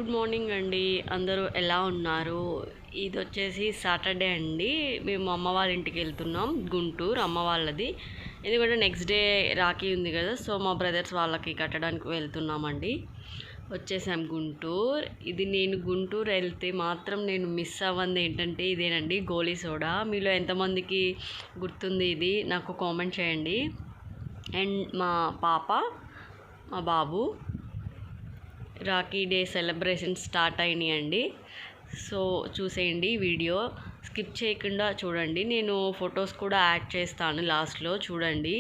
Good morning అండి. అందరూ ఎలా ఉన్నారు? ఇదొచ్చేసి సాటర్డే అండి. మేము అమ్మ వాళ్ళ ఇంటికి వెళ్తున్నాం. గుంటూరు అమ్మ వాళ్ళది. ఎందుకంటే నెక్స్ట్ డే రాఖీ ఉంది కదా, సో మా బ్రదర్స్ వాళ్ళకి కట్టడానికి వెళ్తున్నామండి. వచ్చేసాం గుంటూరు. ఇది నేను గుంటూరు వెళ్తే మాత్రం నేను మిస్ అవ్వంది ఏంటంటే ఇదేనండి, గోలీ సోడా. మీలో ఎంతమందికి గుర్తుంది ఇది నాకు కామెంట్ చేయండి. అండ్ మా పాప, మా బాబు రాఖీ డే సెలబ్రేషన్ స్టార్ట్ అయినాయండి. సో చూసేయండి, వీడియో స్కిప్ చేయకుండా చూడండి. నేను ఫొటోస్ కూడా యాడ్ చేస్తాను లాస్ట్లో, చూడండి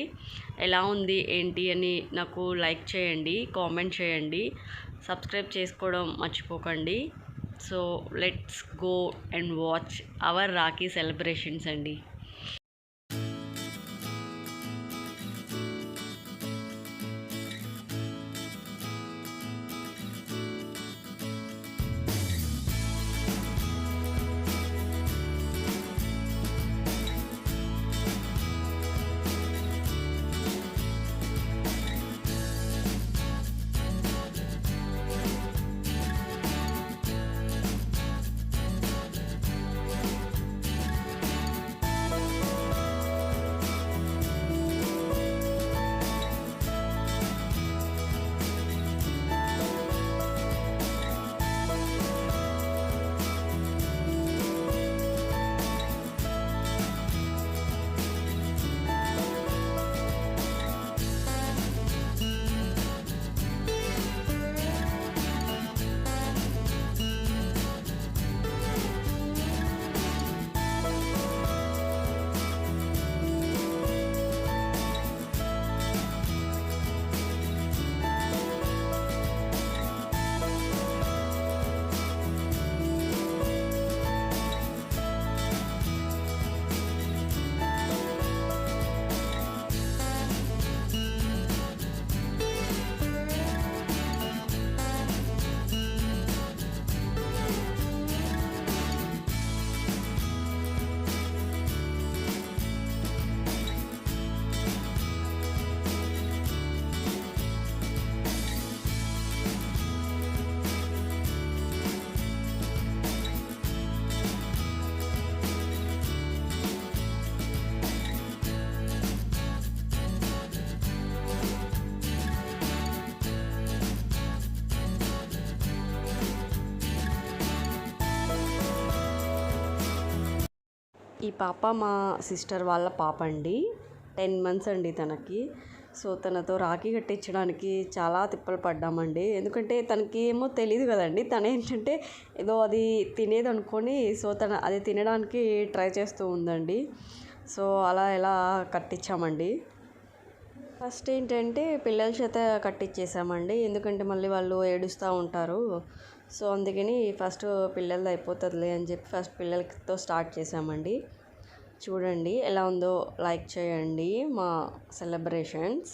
ఎలా ఉంది ఏంటి అని. నాకు లైక్ చేయండి, కామెంట్ చేయండి, సబ్స్క్రైబ్ చేసుకోవడం మర్చిపోకండి. So let's go and watch our Rakhi celebrations అండి. ఈ పాప మా సిస్టర్ వాళ్ళ పాప అండి. 10 months అండి తనకి. సో తనతో రాఖీ కట్టించడానికి చాలా తిప్పలు పడ్డామండి. ఎందుకంటే తనకి ఏమో తెలియదు కదండి. తను ఏంటంటే ఏదో అది తినేది అనుకొని, సో తను అది తినడానికి ట్రై చేస్తూ ఉందండి. సో అలా ఎలా కట్టించామండి. ఫస్ట్ ఏంటంటే పిల్లల చేత కట్టించేసామండి. ఎందుకంటే మళ్ళీ వాళ్ళు ఏడుస్తూ ఉంటారు. సో అందుకని ఫస్ట్ పిల్లలది అయిపోతుందిలే అని చెప్పి ఫస్ట్ పిల్లలతో స్టార్ట్ చేసామండి. చూడండి ఎలా ఉందో లైక్ చేయండి మా సెలబ్రేషన్స్.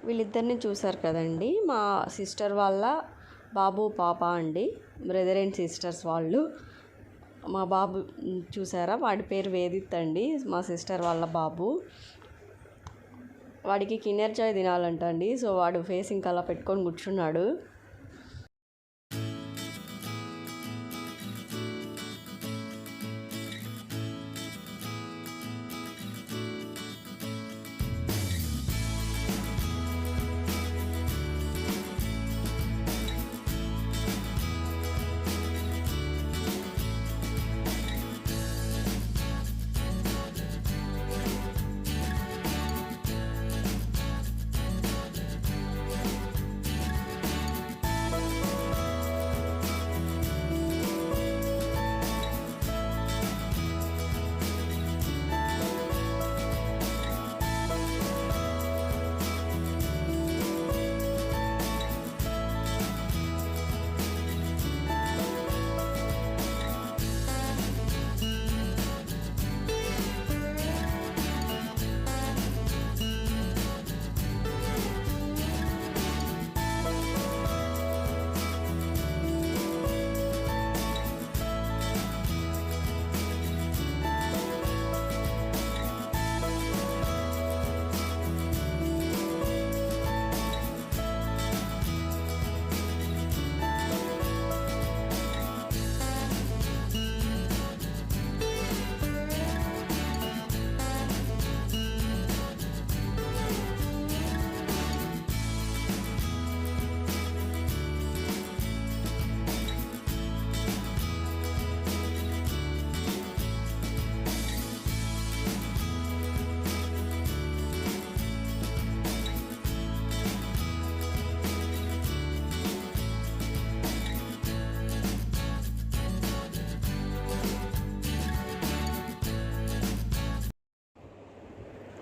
వీళ్ళిద్దరిని చూసారు కదండి, మా సిస్టర్ వాళ్ళ బాబు పాప అండి. బ్రదర్ అండ్ సిస్టర్స్ వాళ్ళు. మా బాబు చూసారా, వాడి పేరు వేదిత్ అండి, మా సిస్టర్ వాళ్ళ బాబు. వాడికి కిన్నెర్ చాయ్ తినాలంట అండి. సో వాడు ఫేస్ ఇంకా అలా పెట్టుకొని కూర్చున్నాడు.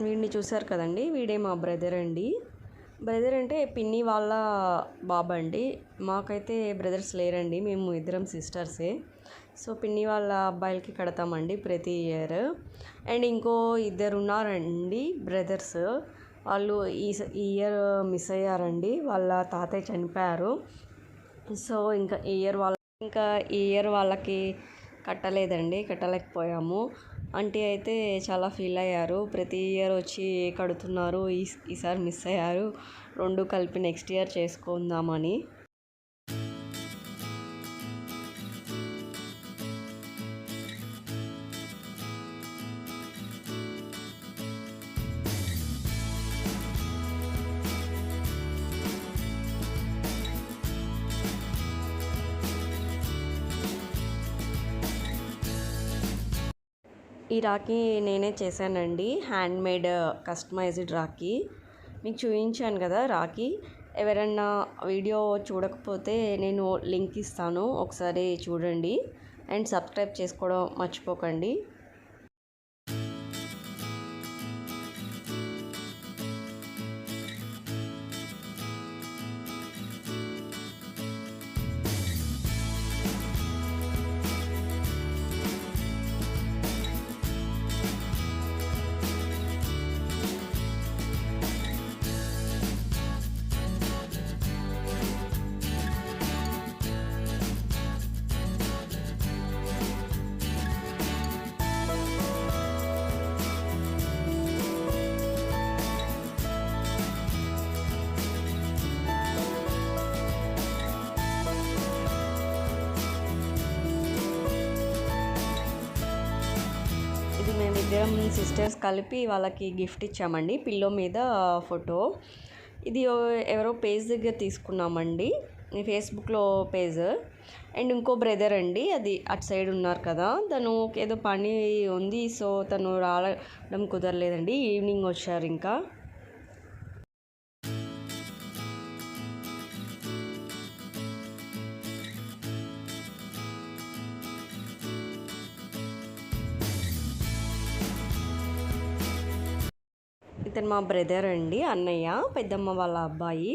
వీడిని చూసారు కదండి, వీడే మా బ్రదర్ అండి. బ్రదర్ అంటే పిన్ని వాళ్ళ బాబు అండి. మాకైతే బ్రదర్స్ లేరండి, మేము ఇద్దరం సిస్టర్సే. సో పిన్ని వాళ్ళ అబ్బాయిలకి కడతామండి ప్రతి ఇయర్. అండ్ ఇంకో ఇద్దరు ఉన్నారండి బ్రదర్స్, వాళ్ళు ఈ ఇయర్ మిస్ అయ్యారండి, వాళ్ళ తాతయ్య చనిపోయారు. సో ఇంకా ఈ ఇయర్ వాళ్ళకి కట్టలేకపోయాము. ఆంటీ అయితే చాలా ఫీల్ అయ్యారు, ప్రతి ఇయర్ వచ్చి కడుతున్నారు, ఈసారి మిస్ అయ్యారు, రెండు కలిపి నెక్స్ట్ ఇయర్ చేసుకుందామని. ఈ రాఖీ నేనే చేశానండి, హ్యాండ్మేడ్ కస్టమైజ్డ్ రాఖీ. మీకు చూపించాను కదా రాఖీ. ఎవరైనా వీడియో చూడకపోతే నేను లింక్ ఇస్తాను, ఒకసారి చూడండి. అండ్ సబ్స్క్రైబ్ చేసుకోవడం మర్చిపోకండి. మేమిద్దరం సిస్టర్స్ కలిపి వాళ్ళకి గిఫ్ట్ ఇచ్చామండి, పిల్లో మీద ఫోటో. ఇది ఎవరో పేజ్ దగ్గర తీసుకున్నామండి, ఫేస్బుక్లో పేజ్. అండ్ ఇంకో బ్రదర్ అండి, అది అటు సైడ్ ఉన్నారు కదా, తను ఏదో పని ఉంది, సో తను రావడం కుదరలేదండి, ఈవినింగ్ వచ్చారు. ఇంకా ఇతను మా బ్రదర్ అండి, అన్నయ్య, పెద్దమ్మ వాళ్ళ అబ్బాయి.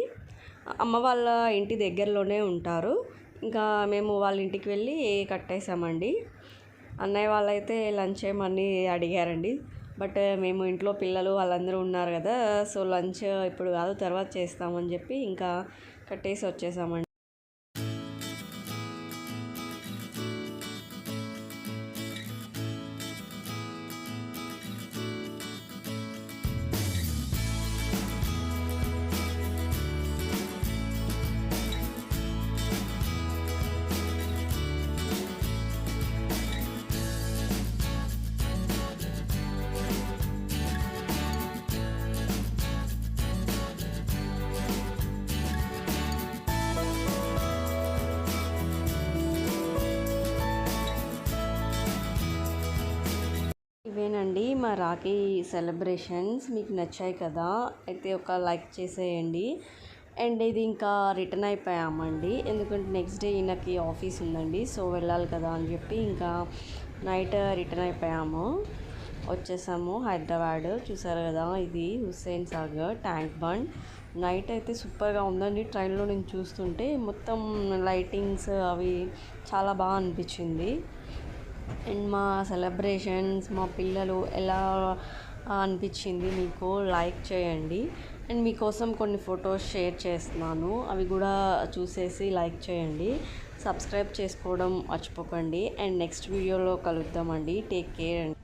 అమ్మ వాళ్ళ ఇంటి దగ్గరలోనే ఉంటారు. ఇంకా మేము వాళ్ళ ఇంటికి వెళ్ళి కట్టేసామండి. అన్నయ్య వాళ్ళైతే లంచ్ ఏమని అడిగారండి, బట్ మేము ఇంట్లో పిల్లలు వాళ్ళందరూ ఉన్నారు కదా, సో లంచ్ ఇప్పుడు కాదు తర్వాత చేస్తామని చెప్పి ఇంకా కట్టేసి వచ్చేసామండి. ఇవేనండి మా రాఖీ సెలబ్రేషన్స్. మీకు నచ్చాయి కదా, అయితే ఒక లైక్ చేసేయండి. అండ్ ఇది ఇంకా రిటర్న్ అయిపోయామండి, ఎందుకంటే నెక్స్ట్ డే ఈయనకి ఆఫీస్ ఉందండి, సో వెళ్ళాలి కదా అని చెప్పి ఇంకా నైట్ రిటర్న్ అయిపోయాము, వచ్చేసాము హైదరాబాద్. చూసారు కదా, ఇది Hussain Sagar tank bund. Night అయితే సూపర్గా ఉందండి, ట్రైన్లో నేను చూస్తుంటే మొత్తం లైటింగ్స్ అవి చాలా బాగా అనిపించింది. అండ్ మా సెలబ్రేషన్స్, మా పిల్లలు ఎలా అనిపించింది మీకు లైక్ చేయండి. అండ్ మీకోసం కొన్ని ఫొటోస్ షేర్ చేస్తున్నాను, అవి కూడా చూసేసి లైక్ చేయండి. సబ్స్క్రైబ్ చేసుకోవడం మర్చిపోకండి. అండ్ నెక్స్ట్ వీడియోలో కలుద్దామండి. టేక్ కేర్ అండి.